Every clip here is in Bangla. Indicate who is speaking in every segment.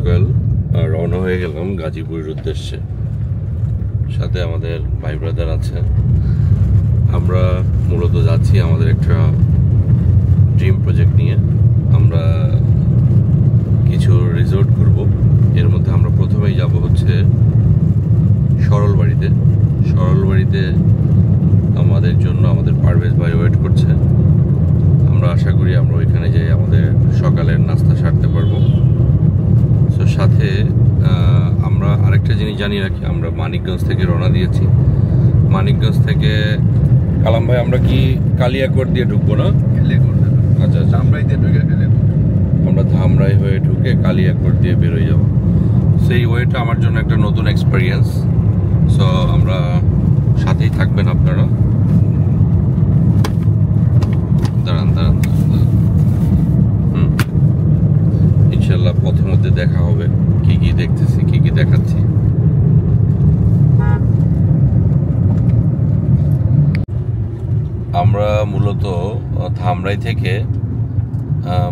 Speaker 1: সকাল রওনা হয়ে গেলাম গাজীপুরের উদ্দেশ্যে। সাথে আমাদের ভাই ব্রাদার আছে। আমরা মূলত যাচ্ছি আমাদের একটা ড্রিম প্রজেক্ট নিয়ে। আমরা কিছু রিসোর্ট ঘুরব। এর মধ্যে আমরা প্রথমেই যাব হচ্ছে সরলবাড়িতে। সরলবাড়িতে আমাদের জন্য আমাদের পারভেজ ভাই ওয়েট করছে। আমরা আশা করি আমরা ওইখানে যাই আমাদের সকালের নাস্তা সারতে পারবো। তো সাথে আমরা আরেকটা জিনিস জানিয়ে রাখি, আমরা মানিকগঞ্জ থেকে রওনা দিয়েছি। মানিকগঞ্জ থেকে কালাম ভাই আমরা কি কালিয়াকোট দিয়ে ঢুকবো না? আচ্ছা, ধামরাই দিয়ে ঢুকে আমরা ধামরাই হয়ে ঢুকে কালিয়াকোট দিয়ে বেরোয় যাব। সেই ওয়েটা আমার জন্য একটা নতুন এক্সপেরিয়েন্স। সো আমরা সাথেই থাকবেন আপনারা। দাঁড়ান ইনশাল্লাহ পথের মধ্যে দেখা হবে কি কি দেখতেছি, কি কি দেখাচ্ছি। আমরা মূলত ধামরাই থেকে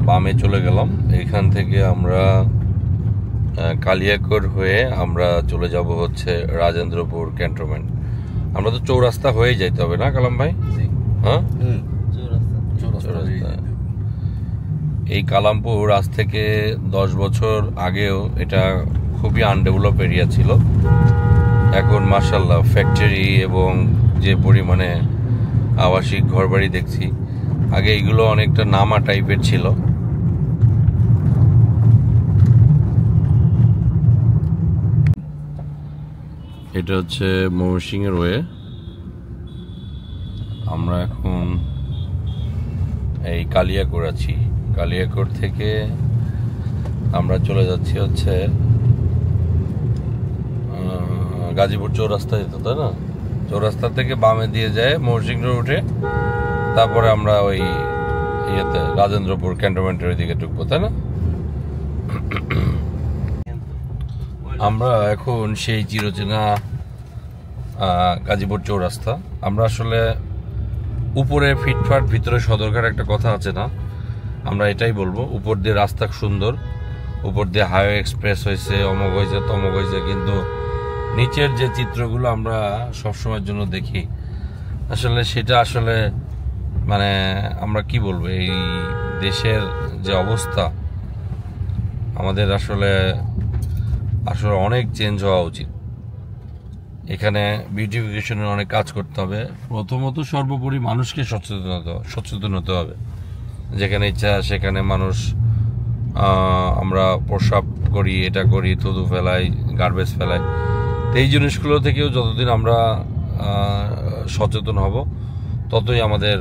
Speaker 1: বামে চলে গেলাম। এখান থেকে আমরা কালিয়াকোট হয়ে আমরা চলে যাব হচ্ছে রাজেন্দ্রপুর ক্যান্টনমেন্ট। আমরা তো চৌরাস্তা হয়ে যাইতে হবে না কালাম ভাই? হ্যাঁ, এই কালামপুর আজ থেকে 10 বছর আগেও এটা খুবই আনডেভেলপ এরিয়া ছিল। এখন মাশাআল্লাহ ফ্যাক্টরি এবং যে পরিমাণে আবাসিক ঘরবাড়ি দেখছি, আগে এগুলো অনেকটা নামা টাইপের ছিল। এটা হচ্ছে ময়মনসিংহের ওয়ে। আমরা এখন এই কালিয়াকোট আছি। কালিয়াকোট থেকে আমরা চলে যাচ্ছি হচ্ছে গাজীপুর চৌরাস্তা যেত, তাই না? চৌরাস্তা থেকে বামে দিয়ে যায় ময়মনসিংহ রুটে, তারপরে আমরা ওই ইয়েতে রাজেন্দ্রপুর ক্যান্টনমেন্টের ওইদিকে ঢুকবো, তাই না? আমরা এখন সেই চিরচেনা গাজীপুর চৌরাস্তা। আমরা আসলে উপরে ফিটফাট ভিতরে সদরঘাট একটা কথা আছে না, আমরা এটাই বলবো। উপর দিয়ে রাস্তা সুন্দর, উপর দিয়ে হাইওয়ে এক্সপ্রেস হয়েছে, অমুক হয়েছে তমুক হয়েছে, কিন্তু নিচের যে চিত্রগুলো আমরা সবসময়ের জন্য দেখি আসলে সেটা আসলে মানে আমরা কি বলবো, এই দেশের যে অবস্থা আমাদের আসলে অনেক চেঞ্জ হওয়া উচিত। এখানে বিউটিফিকেশনের অনেক কাজ করতে হবে। প্রথমত সর্বোপরি মানুষকে সচেতন হতে হবে। যেখানে ইচ্ছা সেখানে মানুষ আমরা প্রস্রাব করি, এটা করি, থুতু ফেলাই, গার্বেজ ফেলাই। তো এই জিনিসগুলো থেকেও যতদিন আমরা সচেতন হব ততই আমাদের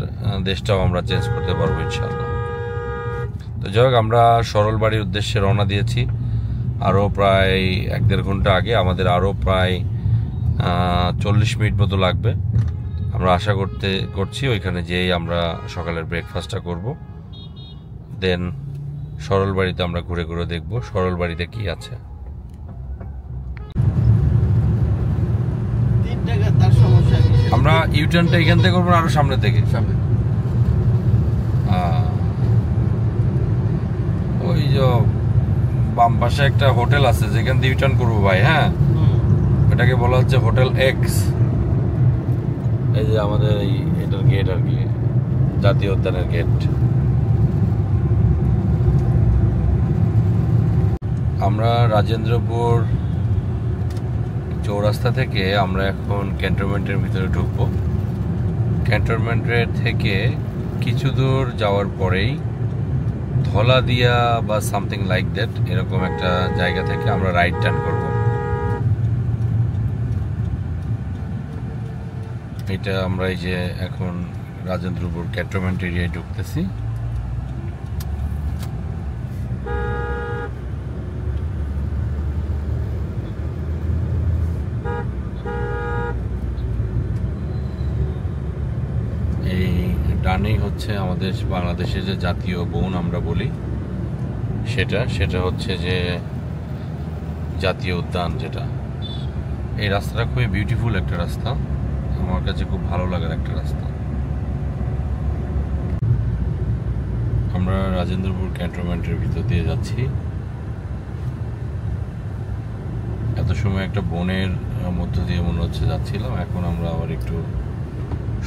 Speaker 1: দেশটাও আমরা চেঞ্জ করতে পারবো ইনশাআল্লাহ। তো যাই হোক, আমরা সরলবাড়ির উদ্দেশ্যে রওনা দিয়েছি। আরও প্রায় 1-1.5 ঘন্টা আগে, আমাদের আরও প্রায় 40 মিনিট মতো লাগবে। আমরা আশা করছি ওইখানে যেই আমরা সকালের ব্রেকফাস্টটা করব। দেন সরলবাড়িতে আমরা ঘুরে ঘুরে দেখব সরলবাড়িতে কি আছে। আমরা ইউটার্নটা এখান থেকে করবো আরো সামনে থেকে? ওই যে বাম পাশে একটা হোটেল আছে যেখান থেকে ইউটার্ন করবো ভাই। হ্যাঁ, এটাকে বলা হচ্ছে হোটেল এক্স। এই যে আমাদের এটার গেট আর কি, জাতীয় উদ্যানের গেট। আমরা রাজেন্দ্রপুর চৌরাস্তা থেকে আমরা এখন ক্যান্টনমেন্টের ভিতরে ঢুকবো। ক্যান্টনমেন্টের থেকে কিছু দূর যাওয়ার পরেই ধলাদিয়া বা সামথিং লাইক দ্যাট এরকম একটা জায়গা থেকে আমরা রাইট টার্ন করব। এটা আমরা এই যে এখন রাজেন্দ্রপুর ক্যান্টনমেন্ট এরিয়ায় ঢুকতেছি। ডানেই হচ্ছে আমাদের বাংলাদেশের যে জাতীয় বন আমরা বলি সেটা হচ্ছে যে জাতীয় উদ্যান যেটা। এই রাস্তাটা খুবই বিউটিফুল একটা রাস্তা, আমার কাছে খুব ভালো লাগার একটা রাস্তা। আমরা রাজেন্দ্রপুর ক্যান্টনমেন্টের ভিতর দিয়ে যাচ্ছি। এত সময় একটা বনের মধ্য দিয়ে মনে হচ্ছে যাচ্ছিলাম, এখন আমরা আবার একটু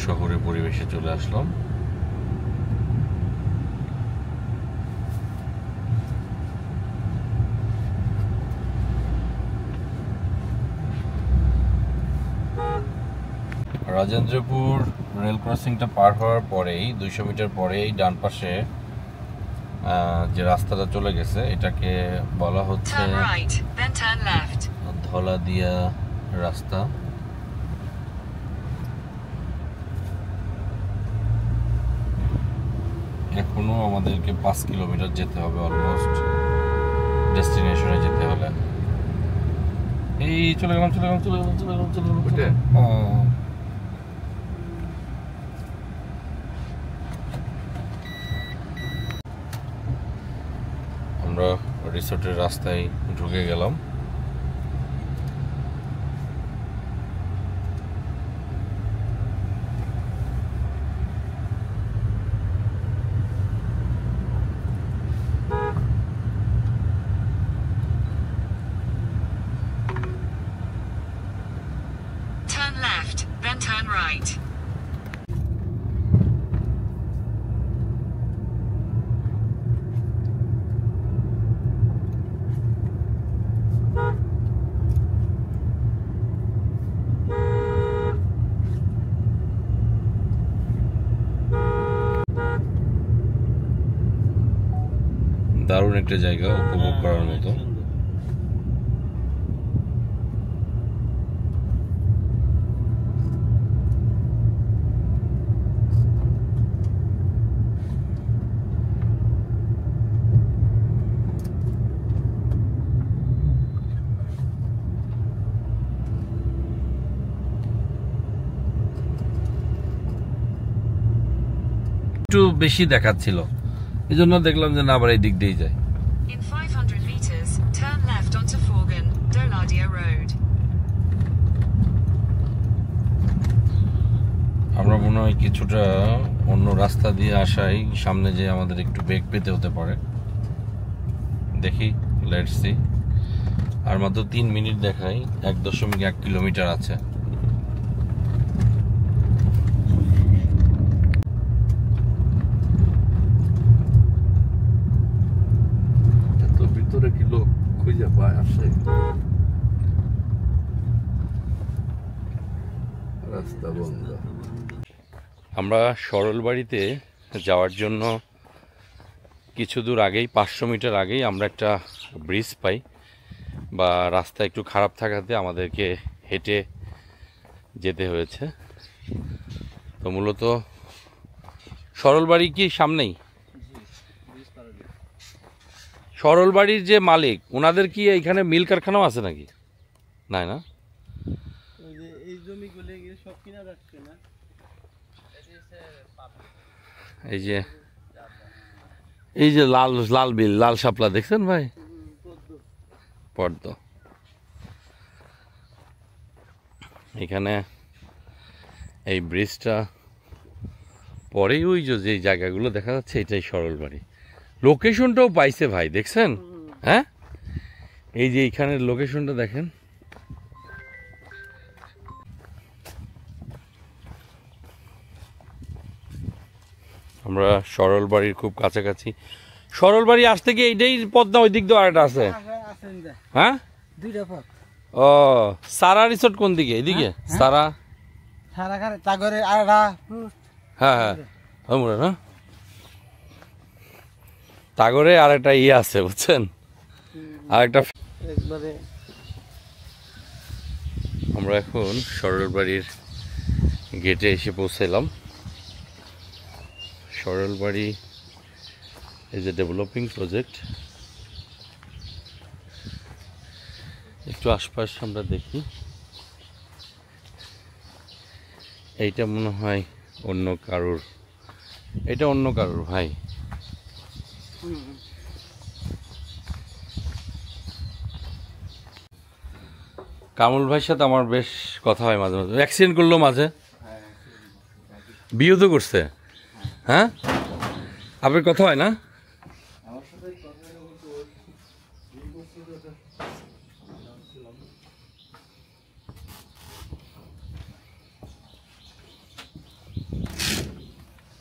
Speaker 1: শহরের পরিবেশে চলে আসলাম। রাজেন্দ্রপুর রেল ক্রসিংটা পার হওয়ার পরেই 200 মিটার পরেই ডান পাশে যে রাস্তাটা চলে গেছে এটাকে বলা হচ্ছে ধলাদিয়া রাস্তা। এখনো আমাদেরকে 5 কিলোমিটার যেতে হবে অলমোস্ট ডেস্টিনেশনে যেতে হলে। এই চলে গেলাম। আমরা রিসোর্টের রাস্তায় ঢুকে গেলাম।
Speaker 2: Turn left, then turn right.
Speaker 1: দারুণ একটা জায়গা, উপভোগ করার মতো। একটু বেশি দেখাচ্ছিল, এই জন্য দেখলাম যে না আবার এই দিক দিয়েই যায়।
Speaker 2: In 500 meters, turn left onto Forgan, Doladia Road.
Speaker 1: আমরা মনে হয় কিছুটা অন্য রাস্তা দিয়ে আসাই সামনে যে আমাদের একটু বেগ পেতে হতে পারে, দেখি, লেটস সি। আর মাত্র 3 মিনিট দেখাই, 1.1 কিলোমিটার আছে।
Speaker 3: ভিতরে কি লোক খুঁজে পায় আসে? রাস্তা বন্ধ।
Speaker 1: আমরা সরলবাড়িতে যাওয়ার জন্য কিছু দূর আগেই, 500 মিটার আগেই আমরা একটা ব্রিজ পাই, বা রাস্তা একটু খারাপ থাকাতে আমাদেরকে হেঁটে যেতে হয়েছে। তো মূলত সরলবাড়ি কি সামনেই? সরলবাড়ির যে মালিক, ওনাদের কি এইখানে মিল কারখানাও আছে নাকি? নাই না, এই যে লাল বিল, লাল শাপলা দেখছেন ভাই? পদ্ম। এখানে এই ব্রিজটা পরেই ওই যে জায়গাগুলো দেখা যাচ্ছে, এটাই সরলবাড়ি। লোকেশনটাও পাইছে ভাই, দেখছেন? হ্যাঁ, এই যে এইখানের লোকেশনটা দেখেন। আমরা সরলবাড়ির খুব কাছাকাছি। সরলবাড়ি আসতে গিয়ে এইটাই পদ্মা, ওই দিক দিয়ে আরেকটা আছে। হ্যাঁ, ও সারা রিসোর্ট কোন দিকে? এইদিকে সারা, হ্যাঁ না, তাগরে আর একটা ইয়ে আছে বুঝছেন, আর একটা। আমরা এখন সরলবাড়ির গেটে এসে পৌঁছালাম। সরলবাড়ি ইজ এ ডেভেলপিং প্রজেক্ট। একটু আশপাশ আমরা দেখি। এইটা মনে হয় অন্য কারোর, এটা অন্য কারোর ভাই। কামরুল ভাইয়ের সাথে আমার বেশ কথা হয় মাঝে মাঝে। অ্যাক্সিডেন্ট করলো মাঝে, বিয়ে তো করছে। হ্যাঁ, আপনার কথা হয় না?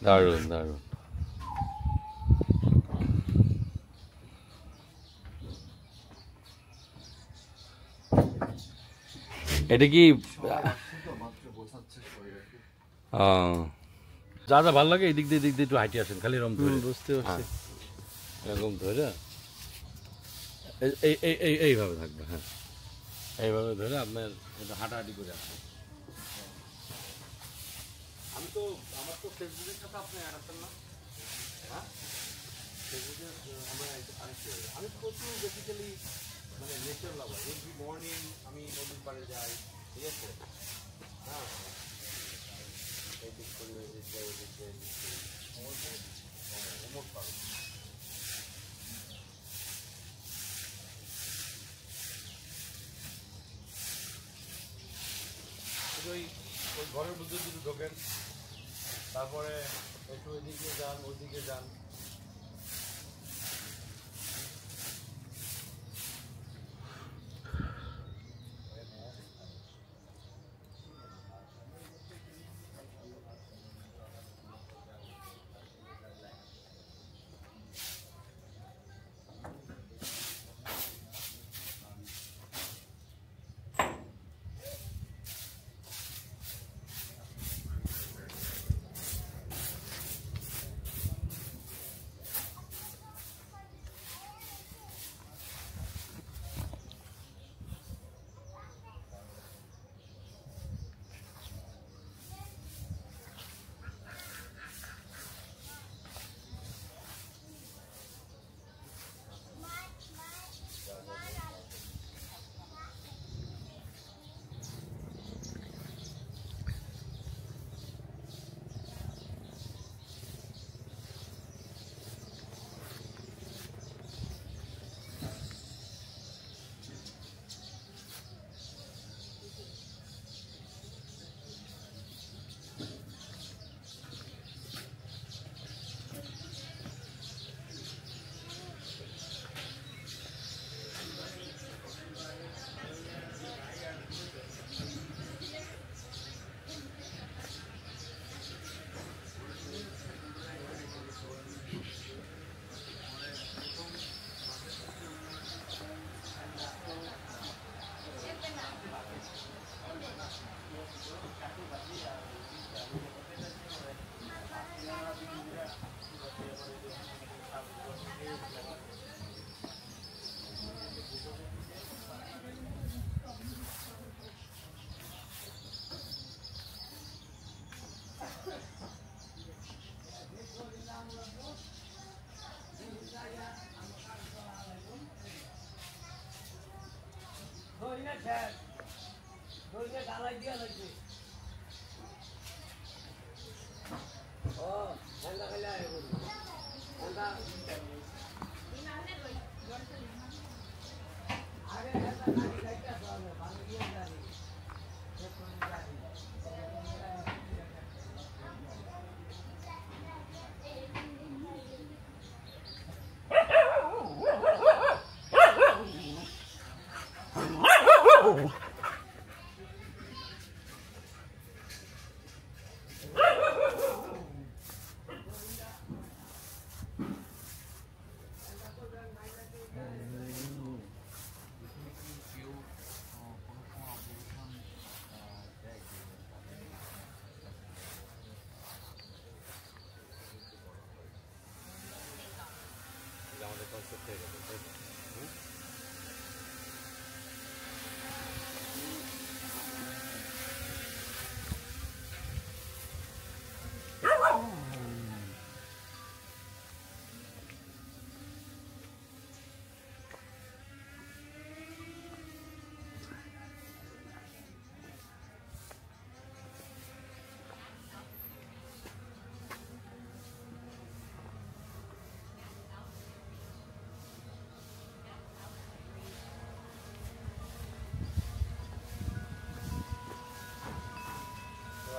Speaker 1: দারুণ দারুণ। এটা কি যা যা ভালো লাগে এদিক দিয়ে একটু হাইটে আসেন, খালি এরকম ধরে
Speaker 4: বুঝতে পারছি।
Speaker 1: এরকম ধরে এইভাবে থাকবে। হ্যাঁ, এইভাবে ধরে আপনার একটু হাঁটাহাঁটি করে আসবেন। আমি তো আমার তো ফেসবুকের সাথে আপনি অ্যাড আছেন না? হ্যাঁ, ফেসবুকে আমি প্রচুর বেসিক্যালি মানে নেচার লাভার। এভরি মর্নিং আমি নদীর পাড়ে যাই, ঠিক আছে? হ্যাঁ, এই দিক করি, ওই দিক যাই, ওই দিক যাই, অমর পাড়ে। ওই ঘরের মধ্যে যদি ঢোকেন, তারপরে একটু ওইদিকে যান, ওইদিকে যান।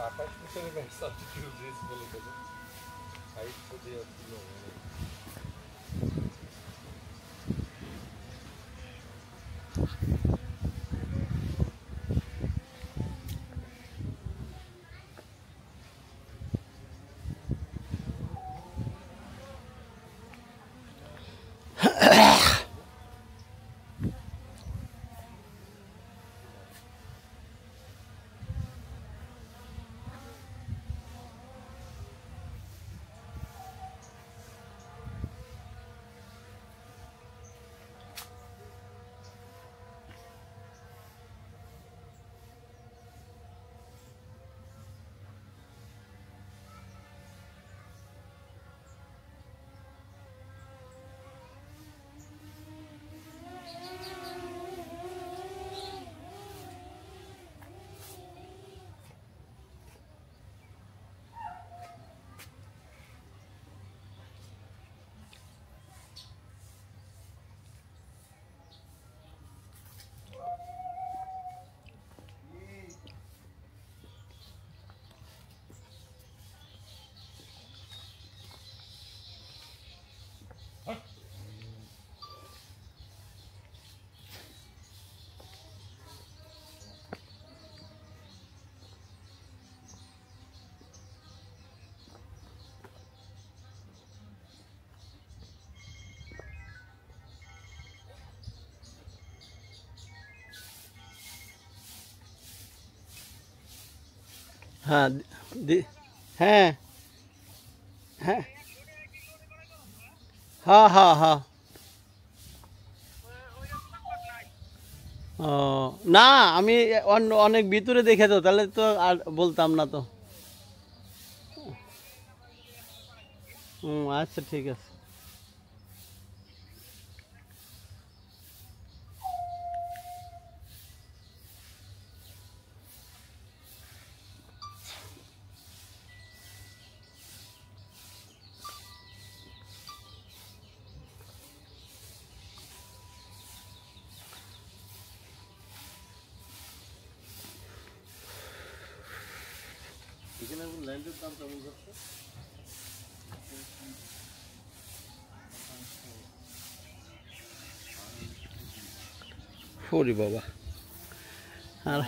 Speaker 1: আকাশ মিশনে ম্যাক্স অল্টিটিউড রেস বলে দেবো, হাইট যদি ছিল
Speaker 4: হ্যাঁ হ্যাঁ হ্যাঁ হ্যাঁ হ্যাঁ হ্যাঁ ও না আমি অনেক ভিতরে দেখে তো তাহলে তো আর বলতাম না তো আচ্ছা ঠিক আছে ওরে বাবা আর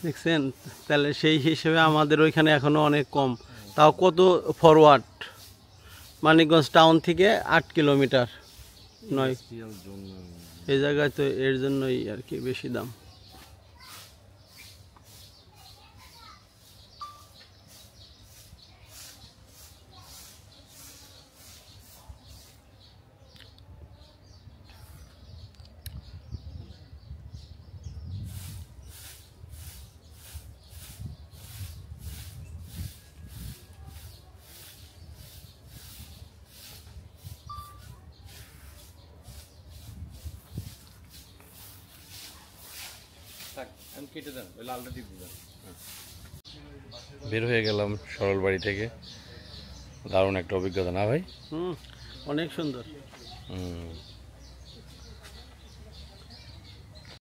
Speaker 4: দেখছেন তাহলে সেই হিসেবে আমাদের ওইখানে এখনো অনেক কম তাও কত ফরওয়ার্ড মানিকগঞ্জ টাউন থেকে 8 কিলোমিটার নয় এই জায়গায় তো এর জন্যই আর কি বেশি দাম
Speaker 1: বের হয়ে গেলাম সরল বাড়ি থেকে দারুণ একটা অভিজ্ঞতা না ভাই
Speaker 4: অনেক সুন্দর
Speaker 1: হুম